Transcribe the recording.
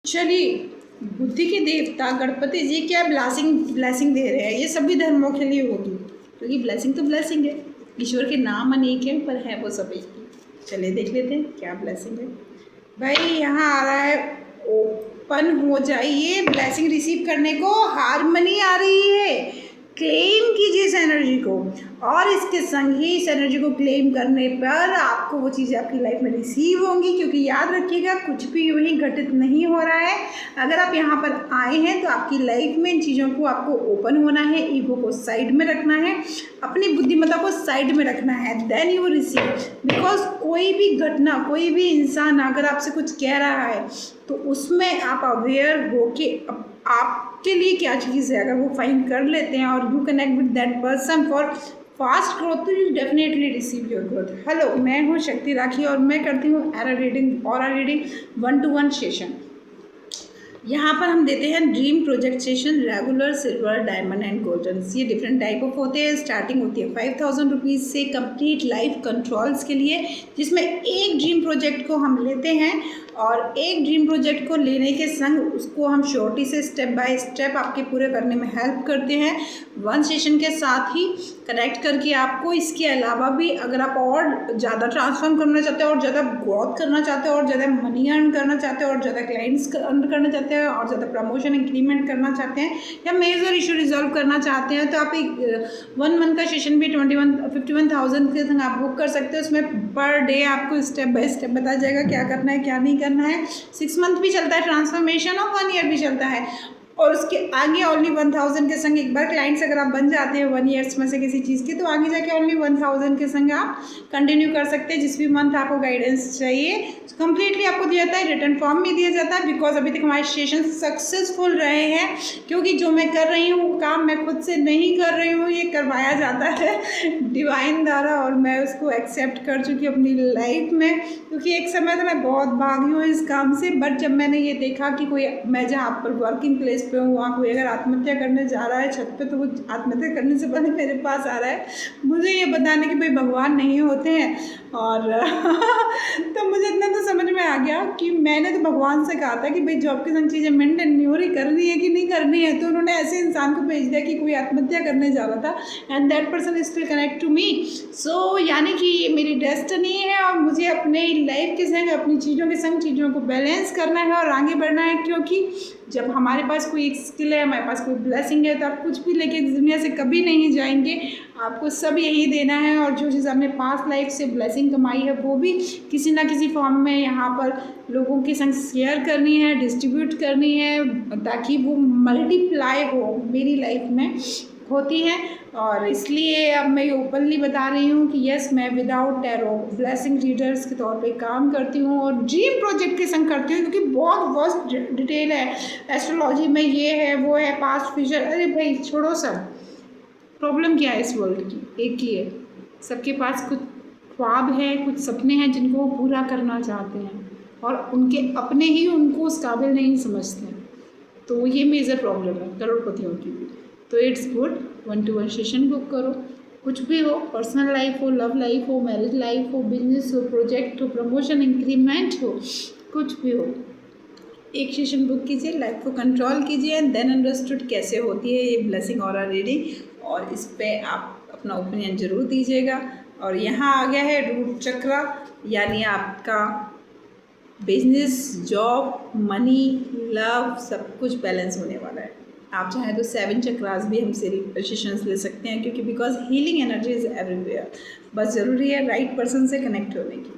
चलिए, बुद्धि के देवता गणपति जी क्या ब्लेसिंग दे रहे हैं। ये सभी धर्मों के लिए होगी, क्योंकि ब्लेसिंग तो ब्लेसिंग है। ईश्वर के नाम अनेक हैं पर है वो सभी की। चलिए देख लेते हैं क्या ब्लेसिंग है। भाई यहाँ आ रहा है, ओपन हो जाइए ब्लेसिंग रिसीव करने को। हारमनी आ रही है, क्लेम कीजिए इस एनर्जी को, और इसके संग ही इस एनर्जी को क्लेम करने पर आपको वो चीज़ें आपकी लाइफ में रिसीव होंगी। क्योंकि याद रखिएगा, कुछ भी यूँ ही घटित नहीं हो रहा है। अगर आप यहाँ पर आए हैं तो आपकी लाइफ में इन चीज़ों को आपको ओपन होना है, ईगो को साइड में रखना है, अपनी बुद्धिमत्ता को साइड में रखना है, देन यू रिसीव। बिकॉज कोई भी घटना, कोई भी इंसान अगर आपसे कुछ कह रहा है तो उसमें आप अवेयर हो कि आपके लिए क्या चीज़ है। अगर वो फाइंड कर लेते हैं और you connect with that person for fast growth, तो you definitely receive your growth. Hello, मैं हूँ शक्ति राखी और मैं करती हूँ ऑरा रीडिंग 1-to-1 सेशन। यहाँ पर हम देते हैं dream project session, regular, silver, diamond and golden. ये डिफरेंट टाइप ऑफ होते हैं। स्टार्टिंग होती है 5000 रुपीज़ से कंप्लीट लाइफ कंट्रोल्स के लिए, जिसमें एक ड्रीम प्रोजेक्ट को हम लेते हैं और एक ड्रीम प्रोजेक्ट को लेने के संग उसको हम श्योरिटी से स्टेप बाय स्टेप आपके पूरे करने में हेल्प करते हैं, 1 सेशन के साथ ही कनेक्ट करके आपको। इसके अलावा भी अगर आप और ज़्यादा ट्रांसफॉर्म करना चाहते हो और ज़्यादा ग्रोथ करना चाहते हो और ज़्यादा मनी अर्न करना चाहते हो और ज़्यादा क्लाइंट्स अर्न करना चाहते हैं और ज़्यादा प्रमोशन इंक्रीमेंट करना चाहते हैं या मेजर इशू रिजॉल्व करना चाहते हैं, तो आप एक 1 मंथ का सेशन भी 51,000 के संग आप बुक कर सकते हो। उसमें पर डे आपको स्टेप बाय स्टेप बताया जाएगा क्या करना है क्या नहीं करना है। 6 मंथ भी चलता है ट्रांसफॉर्मेशन और 1 ईयर भी चलता है। और उसके आगे ओनली 1000 के संग एक बार क्लाइंट्स अगर आप बन जाते हैं 1 ईयर्स में से किसी चीज़ के, तो आगे जाके ओनली 1000 के संग आप कंटिन्यू कर सकते हैं। जिस भी मंथ आपको गाइडेंस चाहिए कंप्लीटली आपको दिया जाता है, रिटर्न फॉर्म में दिया जाता है। बिकॉज अभी तक हमारे सेशन सक्सेसफुल रहे हैं, क्योंकि जो मैं कर रही हूँ वो काम मैं खुद से नहीं कर रही हूँ, ये करवाया जाता है डिवाइन द्वारा, और मैं उसको एक्सेप्ट कर चुकी अपनी लाइफ में। क्योंकि एक समय तो मैं बहुत भागी हूँ इस काम से, बट जब मैंने ये देखा कि कोई, मैं जहाँ पर वर्किंग प्लेस पे हूँ वहाँ कोई अगर आत्महत्या करने जा रहा है छत पे, तो वो आत्महत्या करने से पहले मेरे पास आ रहा है मुझे ये बताने कि भाई भगवान नहीं होते हैं। और तो मुझे इतना तो समझ में आ गया कि मैंने तो भगवान से कहा था कि भाई जॉब के संग चीज़ें मेंटेन न्योरी करनी है कि नहीं करनी है, तो उन्होंने ऐसे इंसान को भेज दिया कि कोई आत्महत्या करने जा रहा था and that person is still connect to me. So यानी कि ये मेरी डेस्टिनी है और मुझे अपने लाइफ के संग अपनी चीज़ों के संग चीज़ों को बैलेंस करना है और आगे बढ़ना है। क्योंकि जब हमारे पास कोई एक स्किल है, हमारे पास कोई ब्लेसिंग है, तो आप कुछ भी लेके दुनिया से कभी नहीं जाएंगे। आपको सब यही देना है, और जो चीज़ आपने पास्ट लाइफ से ब्लेसिंग कमाई है वो भी किसी ना किसी फॉर्म में यहाँ पर लोगों के संग शेयर करनी है, डिस्ट्रीब्यूट करनी है, ताकि वो मल्टीप्लाई हो मेरी लाइफ में होती है। और इसलिए अब मैं ओपनली बता रही हूँ कि यस, मैं विदाउट टैरो ब्लेसिंग रीडर्स के तौर पे काम करती हूँ और ड्रीम प्रोजेक्ट के संग करती हूँ, क्योंकि बहुत वास्ट डिटेल है एस्ट्रोलॉजी में, ये है वो है, पास्ट फ्यूचर। अरे भाई छोड़ो सब, प्रॉब्लम क्या है इस वर्ल्ड की, एक ही है, सबके पास कुछ ख्वाब है, कुछ सपने हैं जिनको वो पूरा करना चाहते हैं और उनके अपने ही उनको उस काबिल नहीं समझते हैं। तो ये मेजर प्रॉब्लम है करोड़पतियों की भी। तो it's good 1-to-1 session book करो। कुछ भी हो, पर्सनल लाइफ हो, लव लाइफ हो, मैरिज लाइफ हो, बिजनेस हो, प्रोजेक्ट हो, प्रमोशन इंक्रीमेंट हो, कुछ भी हो, एक सेशन बुक कीजिए, लाइफ को कंट्रोल कीजिए एंड देन अंडरस्टूड कैसे होती है ये ब्लेसिंग ऑरा रीडिंग, और इस पर आप अपना ओपिनियन ज़रूर दीजिएगा। और यहाँ आ गया है रूट चक्र, यानी आपका बिजनेस, जॉब, मनी, लव सब कुछ बैलेंस होने वाला है। आप चाहें तो 7 चक्रास भी हमसे सेशंस ले सकते हैं, क्योंकि because healing energy is everywhere. बस ज़रूरी है राइट पर्सन से कनेक्ट होने की।